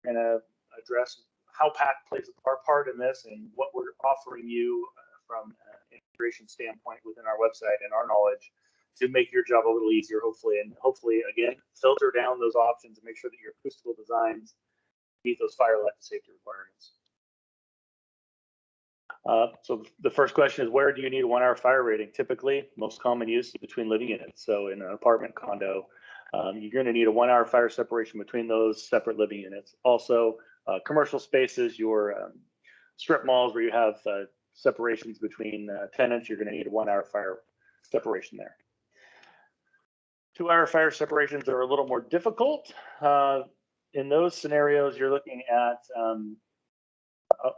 going to address how PAC plays our part in this and what we're offering you from an integration standpoint within our website and our knowledge to make your job a little easier, hopefully, and hopefully, again, filter down those options and make sure that your acoustical designs meet those fire life and safety requirements. So the first question is, where do you need a 1 hour fire rating? Typically, most common use is between living units. So in an apartment condo, you're going to need a 1 hour fire separation between those separate living units. Also, commercial spaces, your strip malls where you have separations between tenants, you're going to need a 1 hour fire separation there. 2 hour fire separations are a little more difficult. In those scenarios, you're looking at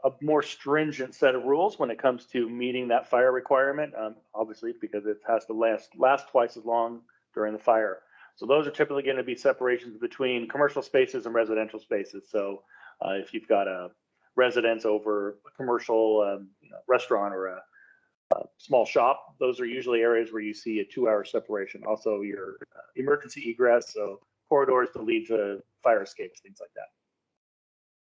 a more stringent set of rules when it comes to meeting that fire requirement, obviously, because it has to last twice as long during the fire. So those are typically going to be separations between commercial spaces and residential spaces. So if you've got a residence over a commercial restaurant or a small shop, those are usually areas where you see a 2 hour separation. Also your emergency egress, so corridors to lead to fire escapes, things like that,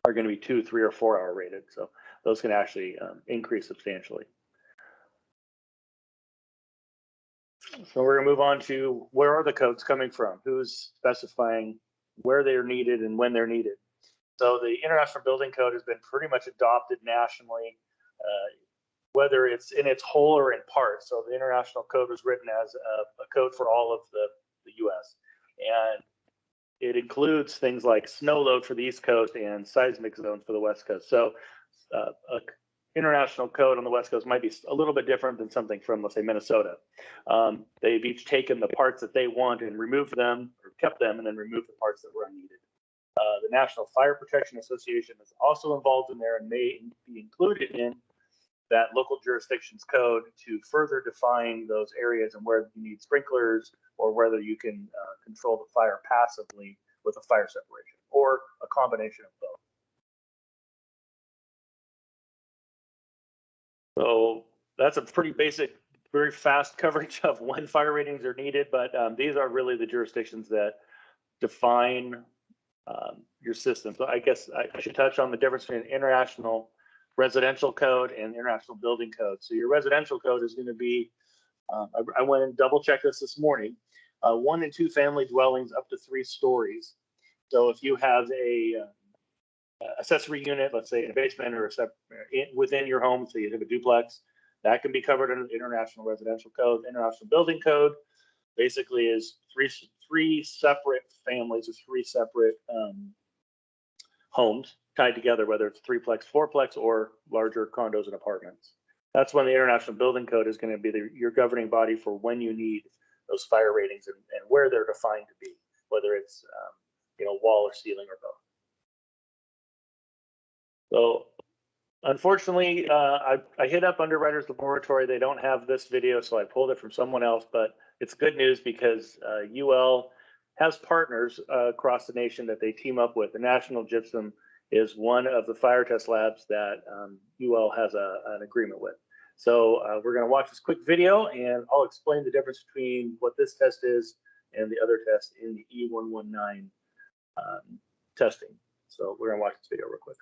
are going to be 2, 3, or 4 hour rated. So those can actually increase substantially. So we're going to move on to where are the codes coming from? Who's specifying where they're needed and when they're needed? So the International Building Code has been pretty much adopted nationally, whether it's in its whole or in part. So the International Code was written as a code for all of the US. And it includes things like snow load for the East Coast and seismic zones for the West Coast. So an international code on the West Coast might be a little bit different than something from, let's say, Minnesota. They've each taken the parts that they want and removed them, or kept them, and then removed the parts that were unneeded. The National Fire Protection Association is also involved in there and may be included in that local jurisdiction's code to further define those areas and where you need sprinklers or whether you can control the fire passively with a fire separation or a combination of both. So that's a pretty basic, very fast coverage of when fire ratings are needed, but these are really the jurisdictions that define your system. So I guess I should touch on the difference between international residential code and international building code. So your residential code is going to be, I went and double checked this morning, 1 and 2 family dwellings up to 3 stories. So if you have a accessory unit, let's say in a basement or within your home, so you have a duplex, that can be covered under the international residential code. International building code basically is three separate families or 3 separate homes tied together, whether it's 3-plex, 4-plex, or larger condos and apartments. That's when the International Building Code is going to be your governing body for when you need those fire ratings and where they're defined to be, whether it's wall or ceiling or both. So unfortunately, I hit up Underwriters Laboratory. They don't have this video, so I pulled it from someone else, but it's good news because UL has partners across the nation that they team up with. The National Gypsum is one of the fire test labs that UL has an agreement with. So we're going to watch this quick video, and I'll explain the difference between what this test is and the other test in the E119 testing. So we're going to watch this video real quick.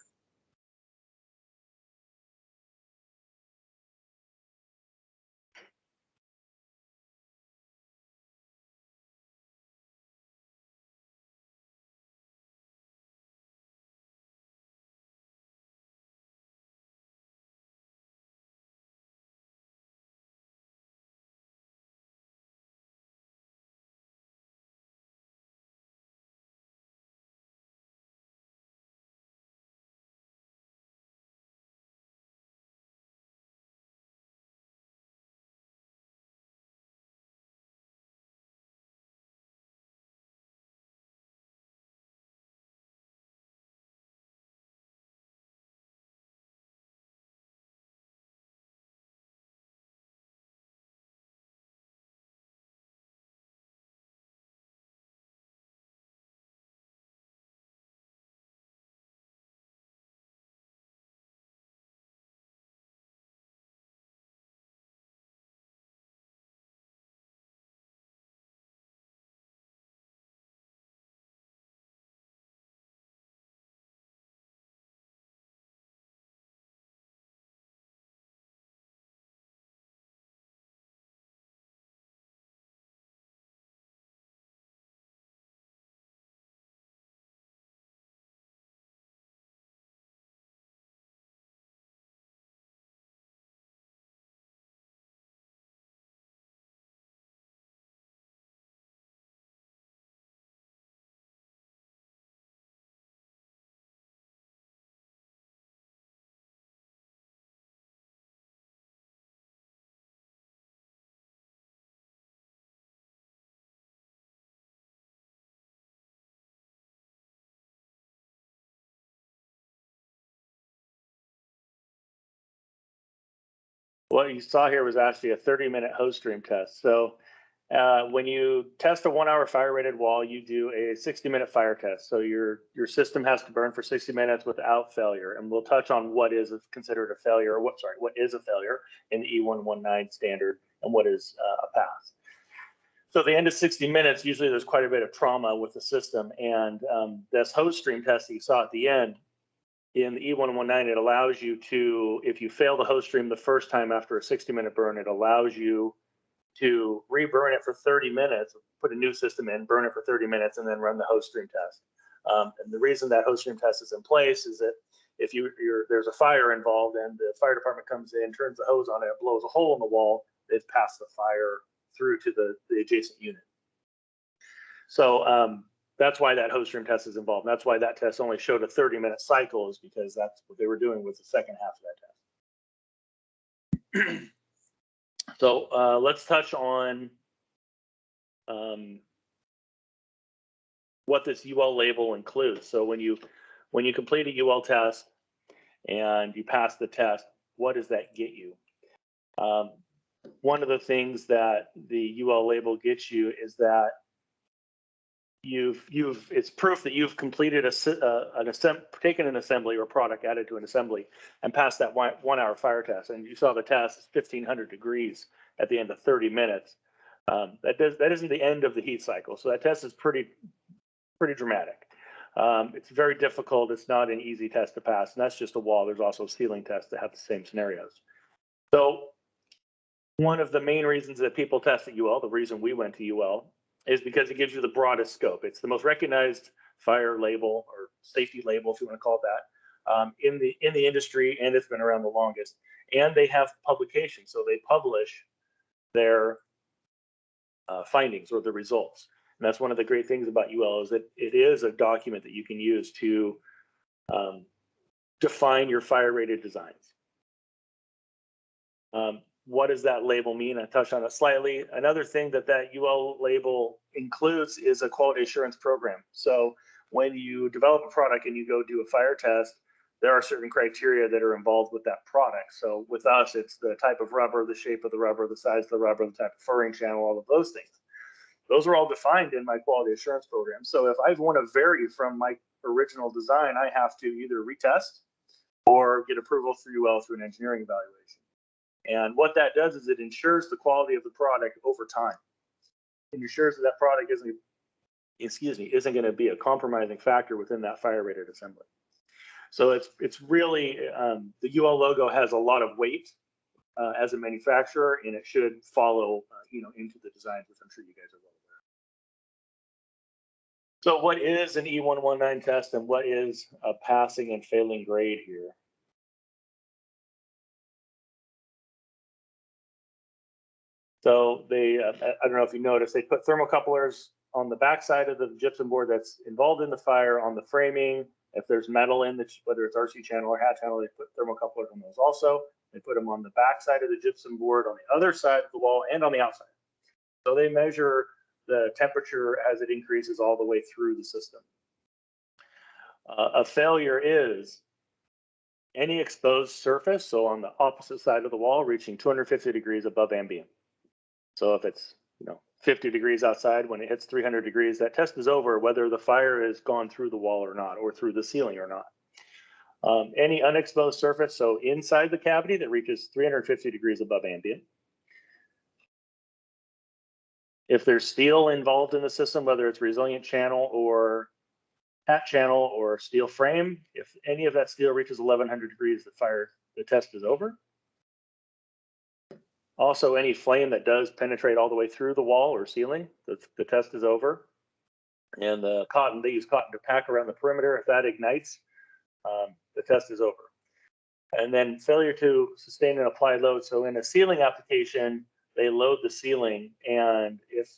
What you saw here was actually a 30-minute hose stream test. So when you test a 1-hour fire rated wall, you do a 60-minute fire test. So your system has to burn for 60 minutes without failure. And we'll touch on what is considered a failure, or what is a failure in the E119 standard, and what is a pass. So at the end of 60 minutes, usually there's quite a bit of trauma with the system. And this hose stream test that you saw at the end, in the E119, it allows you to, if you fail the hose stream the first time after a 60-minute burn, it allows you to reburn it for 30 minutes, put a new system in, burn it for 30 minutes, and then run the hose stream test. And the reason that hose stream test is in place is that if there's a fire involved and the fire department comes in, turns the hose on, it blows a hole in the wall, they've passed the fire through to the adjacent unit. So that's why that hose stream test is involved. And that's why that test only showed a 30-minute cycle, is because that's what they were doing with the second half of that test. So let's touch on what this UL label includes. So when you complete a UL test and you pass the test, what does that get you? One of the things that the UL label gets you is that it's proof that you've completed taken an assembly or product added to an assembly and passed that 1-hour fire test. And you saw the test is 1500 degrees at the end of 30 minutes. That isn't the end of the heat cycle. So that test is pretty dramatic. It's very difficult. It's not an easy test to pass. And that's just a wall. There's also ceiling tests that have the same scenarios. So one of the main reasons that people test at UL, the reason we went to UL, is because it gives you the broadest scope. It's the most recognized fire label, or safety label, if you want to call it that, in the industry, and it's been around the longest. And they have publication, so they publish their findings or the results. And that's one of the great things about UL, is that it is a document that you can use to define your fire rated designs. What does that label mean? I touched on it slightly. Another thing that UL label includes is a quality assurance program. So when you develop a product and you go do a fire test, there are certain criteria that are involved with that product. So with us, it's the type of rubber, the shape of the rubber, the size of the rubber, the type of furring channel, all of those things. Those are all defined in my quality assurance program. So if I want to vary from my original design, I have to either retest or get approval through UL through an engineering evaluation. And what that does is it ensures the quality of the product over time. It ensures that product isn't going to be a compromising factor within that fire rated assembly. So it's really, the UL logo has a lot of weight as a manufacturer, and it should follow into the designs, which I'm sure you guys are well aware. So what is an E119 test, and what is a passing and failing grade here? So they, I don't know if you noticed, they put thermocouplers on the backside of the gypsum board that's involved in the fire, on the framing. If there's metal in whether it's RC channel or hat channel, they put thermocouplers on those also. They put them on the backside of the gypsum board, on the other side of the wall, and on the outside. So they measure the temperature as it increases all the way through the system. A failure is any exposed surface, so on the opposite side of the wall, reaching 250 degrees above ambient. So if it's 50 degrees outside, when it hits 300 degrees, that test is over, whether the fire has gone through the wall or not, or through the ceiling or not. Any unexposed surface, so inside the cavity, that reaches 350 degrees above ambient. If there's steel involved in the system, whether it's resilient channel or hat channel or steel frame, if any of that steel reaches 1100 degrees, the test is over. Also, any flame that does penetrate all the way through the wall or ceiling, the test is over. And the cotton, they use cotton to pack around the perimeter. If that ignites, the test is over. And then failure to sustain an applied load. So in a ceiling application, they load the ceiling, and if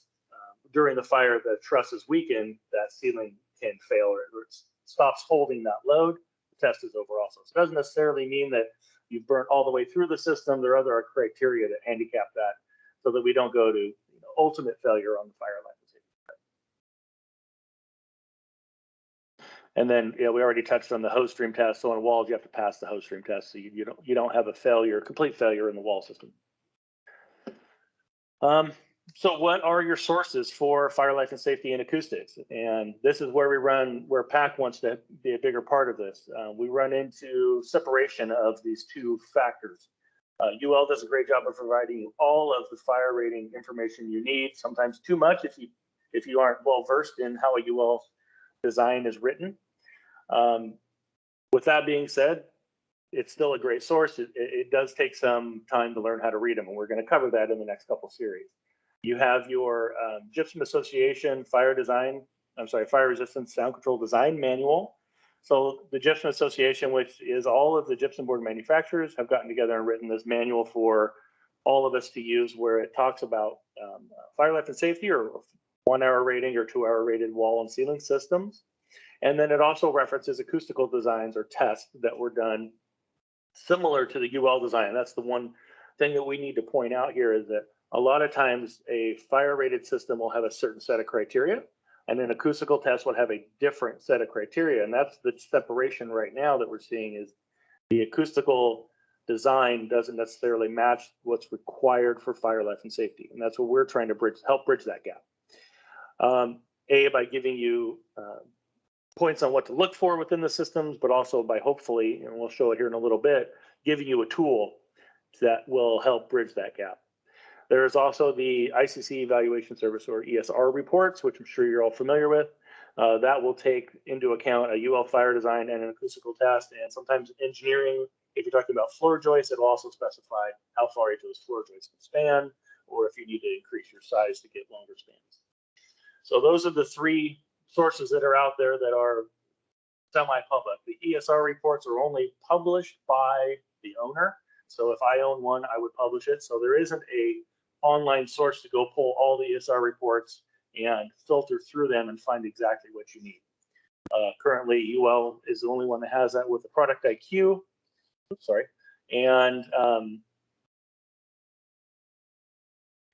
during the fire the truss is weakened, that ceiling can fail, or it stops holding that load. The test is over also. So it doesn't necessarily mean that you've burnt all the way through the system. There are other criteria that handicap that, so that we don't go to ultimate failure on the fire line. And then, we already touched on the hose stream test. So on walls, you have to pass the hose stream test. So you don't have a complete failure in the wall system. So what are your sources for fire life and safety and acoustics? And this is where PAC wants to be a bigger part of this. We run into separation of these two factors. UL does a great job of providing you all of the fire rating information you need, sometimes too much if you aren't well versed in how a UL design is written. With that being said, it's still a great source. It does take some time to learn how to read them, and we're going to cover that in the next couple series. You have your Gypsum Association fire resistance sound control design manual. So the Gypsum Association, which is all of the gypsum board manufacturers, have gotten together and written this manual for all of us to use, where it talks about fire life and safety, or 1 hour rating or 2 hour rated wall and ceiling systems. And then it also references acoustical designs or tests that were done similar to the UL design. That's the one thing that we need to point out here, is that a lot of times a fire rated system will have a certain set of criteria, and an acoustical test will have a different set of criteria. And that's the separation right now that we're seeing, is the acoustical design doesn't necessarily match what's required for fire life and safety. And that's what we're trying to help bridge that gap. By giving you points on what to look for within the systems, but also by hopefully, and we'll show it here in a little bit, giving you a tool that will help bridge that gap. There is also the ICC Evaluation Service, or ESR reports, which I'm sure you're all familiar with. That will take into account a UL fire design and an acoustical test, and sometimes engineering. If you're talking about floor joists, it will also specify how far each of those floor joists can span, or if you need to increase your size to get longer spans. So those are the three sources that are out there that are semi-public. The ESR reports are only published by the owner. So if I own one, I would publish it. So there isn't a online source to go pull all the ESR reports and filter through them and find exactly what you need. Currently, UL is the only one that has that with the Product IQ. Oops, sorry. And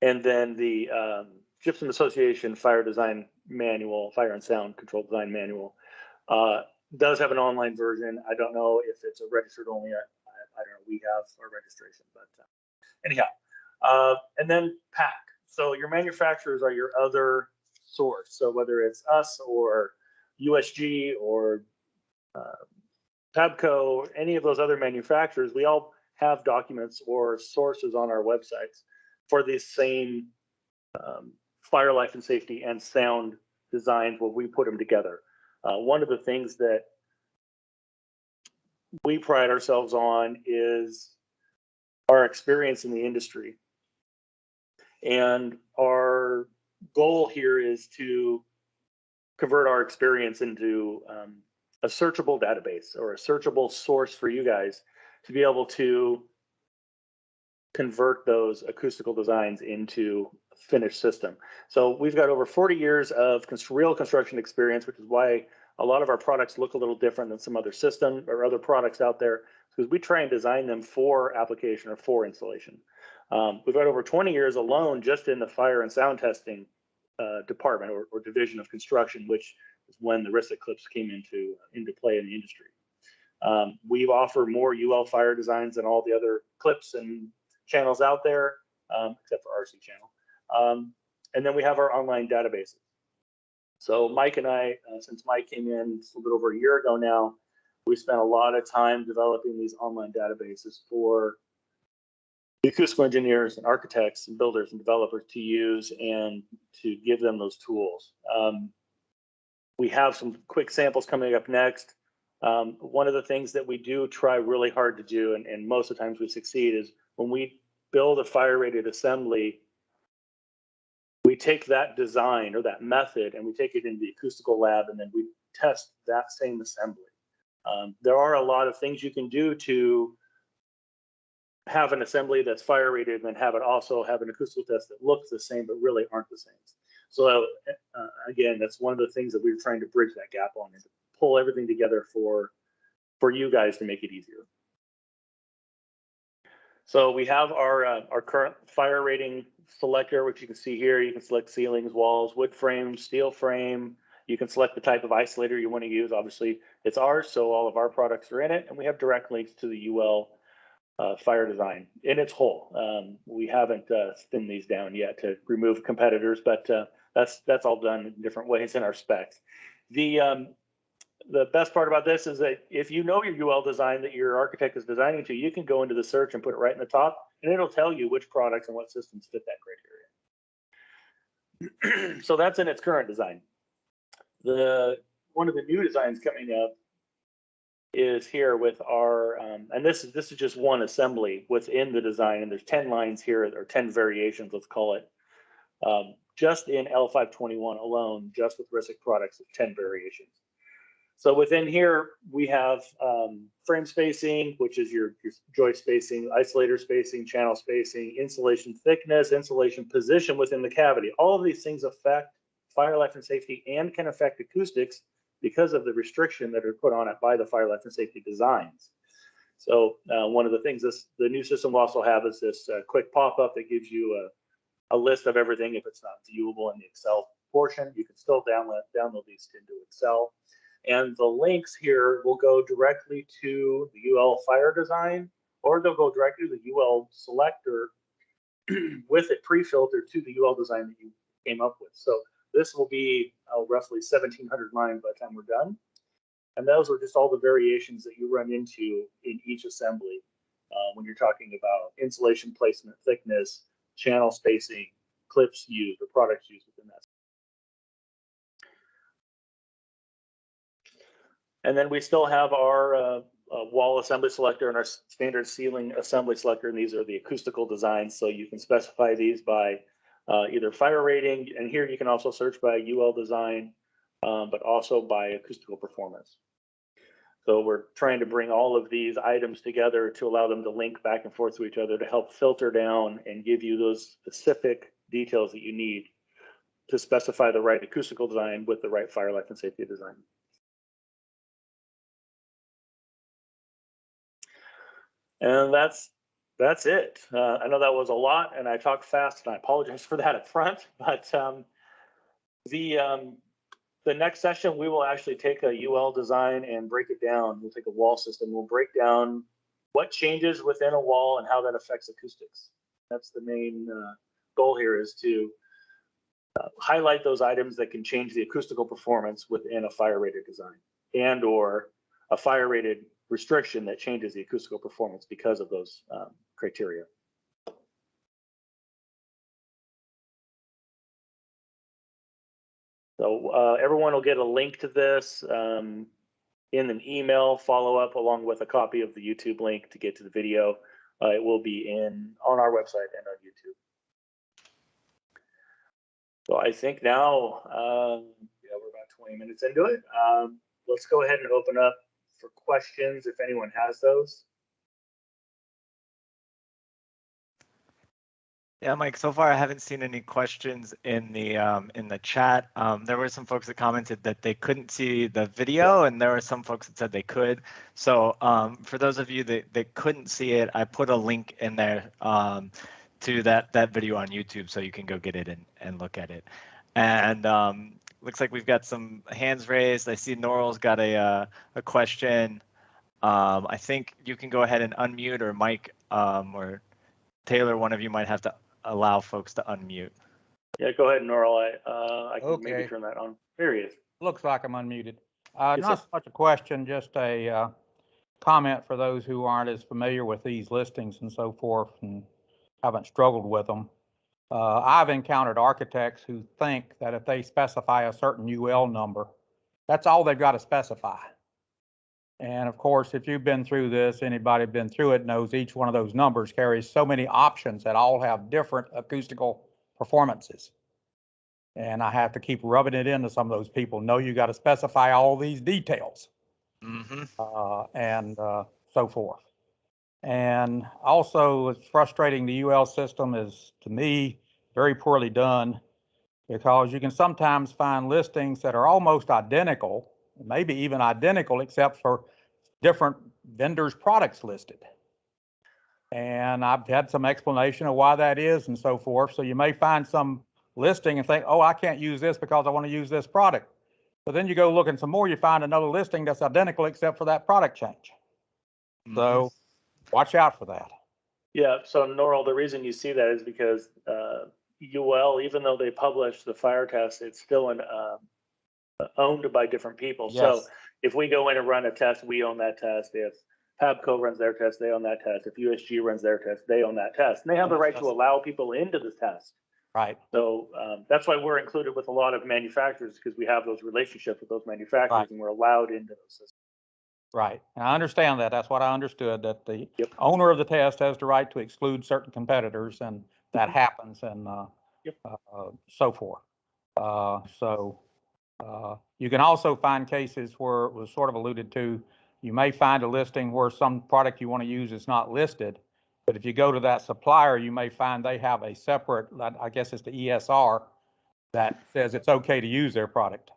then the Gypsum Association Fire Design Manual, Fire and Sound Control Design Manual, does have an online version. I don't know if it's a registered only. I don't know. We have our registration, but anyhow. And then PAC. So your manufacturers are your other source. So whether it's us or USG or PABCO, any of those other manufacturers, we all have documents or sources on our websites for these same fire life and safety and sound designs where we put them together. One of the things that we pride ourselves on is our experience in the industry. And our goal here is to convert our experience into a searchable database or a searchable source for you guys to be able to convert those acoustical designs into a finished system. So we've got over 40 years of real construction experience, which is why a lot of our products look a little different than some other system or other products out there, because we try and design them for application or for installation. We've got over 20 years alone just in the fire and sound testing department or division of construction, which is when the RISA clips came into play in the industry. We offer more UL fire designs than all the other clips and channels out there, except for RC channel. And then we have our online databases. So Mike and I, since Mike came in a little bit over a year ago now, we spent a lot of time developing these online databases for the acoustical engineers and architects and builders and developers to use and to give them those tools. We have some quick samples coming up next. One of the things that we do try really hard to do, and most of the times we succeed, is when we build a fire rated assembly, we take that design or that method and we take it into the acoustical lab, and then we test that same assembly. There are a lot of things you can do to have an assembly that's fire rated and then have it also have an acoustical test that looks the same but really aren't the same. So again, that's one of the things that we're trying to bridge that gap on, is to pull everything together for you guys to make it easier. So we have our current fire rating selector, which you can see here. You can select ceilings, walls, wood frame, steel frame. You can select the type of isolator you want to use. Obviously, it's ours, so all of our products are in it, and we have direct links to the UL fire design in its whole. We haven't thinned these down yet to remove competitors, but that's all done in different ways in our specs. The best part about this is that if you know your UL design that your architect is designing to, you can go into the search and put it right in the top, and it'll tell you which products and what systems fit that criteria. So that's in its current design. One of the new designs coming up is here with our, and this is just one assembly within the design, and there's 10 lines here, or 10 variations, let's call it. Just in L521 alone, just with RISC products, there's 10 variations. So within here, we have frame spacing, which is your joist spacing, isolator spacing, channel spacing, insulation thickness, insulation position within the cavity. All of these things affect fire life and safety and can affect acoustics because of the restriction that are put on it by the fire life and safety designs. So one of the things the new system will also have is this quick pop-up that gives you a list of everything. If it's not viewable in the Excel portion, you can still download these into Excel. And the links here will go directly to the UL fire design, or they'll go directly to the UL selector with it pre-filtered to the UL design that you came up with. So this will be roughly 1,700 lines by the time we're done. And those are just all the variations that you run into in each assembly when you're talking about insulation placement, thickness, channel spacing, clips used, or products used within that. And then we still have our wall assembly selector and our standard ceiling assembly selector, and these are the acoustical designs. So you can specify these by either fire rating, and here you can also search by UL design, but also by acoustical performance. So we're trying to bring all of these items together to allow them to link back and forth to each other to help filter down and give you those specific details that you need to specify the right acoustical design with the right fire life and safety design. And that's it. I know that was a lot, and I talked fast, and I apologize for that up front. But the next session, we will actually take a UL design and break it down. We'll take a wall system. We'll break down what changes within a wall and how that affects acoustics. That's the main goal here, is to highlight those items that can change the acoustical performance within a fire rated design, and or a fire rated restriction that changes the acoustical performance because of those criteria. So everyone will get a link to this in an email follow-up, along with a copy of the YouTube link to get to the video. It will be on our website and on YouTube. So I think now, yeah, we're about 20 minutes into it. Let's go ahead and open up for questions if anyone has those. Yeah, Mike, so far I haven't seen any questions in the chat. There were some folks that commented that they couldn't see the video, and there were some folks that said they could. So for those of you that couldn't see it, I put a link in there to that video on YouTube, so you can go get it and look at it. And looks like we've got some hands raised. I see Norrell's got a question. I think you can go ahead and unmute, or Mike or Taylor, one of you might have to allow folks to unmute. Yeah, go ahead, Norrell. I can maybe turn that on. There he is. Looks like I'm unmuted. Yes, not so much a question, just a comment for those who aren't as familiar with these listings and so forth and haven't struggled with them. I've encountered architects who think that if they specify a certain UL number, that's all they've got to specify. And of course, if you've been through this, anybody been through it knows each one of those numbers carries so many options that all have different acoustical performances. And I have to keep rubbing it into some of those people. No, you got to specify all these details, and so forth. And also, it's frustrating. The UL system is, to me, very poorly done, because you can sometimes find listings that are almost identical, maybe even identical, except for different vendors' products listed. And I've had some explanation of why that is and so forth. So you may find some listing and think, oh, I can't use this because I want to use this product. But then you go looking some more, you find another listing that's identical except for that product change. So watch out for that. Yeah, so Norrell, the reason you see that is because UL, even though they publish the fire test, it's still owned by different people. Yes. So if we go in and run a test, we own that test. If PABCO runs their test, they own that test. If USG runs their test, they own that test. And they have the right to allow people into the test. Right. So that's why we're included with a lot of manufacturers, because we have those relationships with those manufacturers, Right. and we're allowed into those systems. Right. And I understand that. That's what I understood, that the owner of the test has the right to exclude certain competitors, and that happens, and so forth. You can also find cases where it was sort of alluded to, you may find a listing where some product you want to use is not listed, but if you go to that supplier, you may find they have a separate, I guess it's the ESR, that says it's okay to use their product.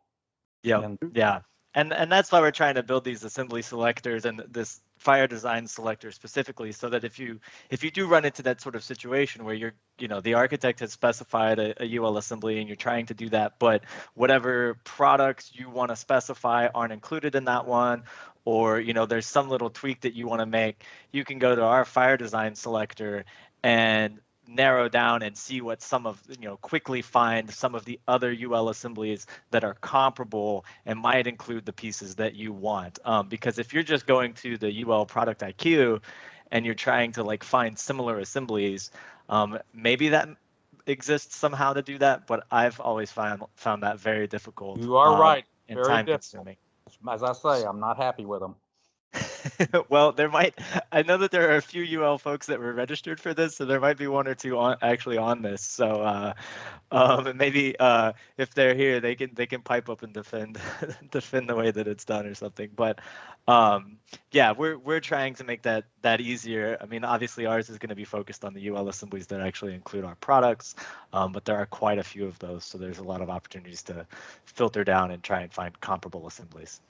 Yeah, yeah. And that's why we're trying to build these assembly selectors and this fire design selector specifically, so that if you do run into that sort of situation where the architect has specified a UL assembly and you're trying to do that, but whatever products you want to specify aren't included in that one, or there's some little tweak that you want to make, you can go to our fire design selector and narrow down and see what quickly find some of the other UL assemblies that are comparable and might include the pieces that you want. Because if you're just going to the UL product IQ and you're trying to find similar assemblies, maybe that exists somehow to do that, but I've always found that very difficult. You are right. And very time difficult. consuming. As I say, I'm not happy with them. Well, I know that there are a few UL folks that were registered for this, so there might be one or two actually on this. So maybe if they're here, they can pipe up and defend the way that it's done or something. But yeah, we're trying to make that easier. I mean, obviously ours is going to be focused on the UL assemblies that actually include our products, but there are quite a few of those, so there's a lot of opportunities to filter down and try and find comparable assemblies.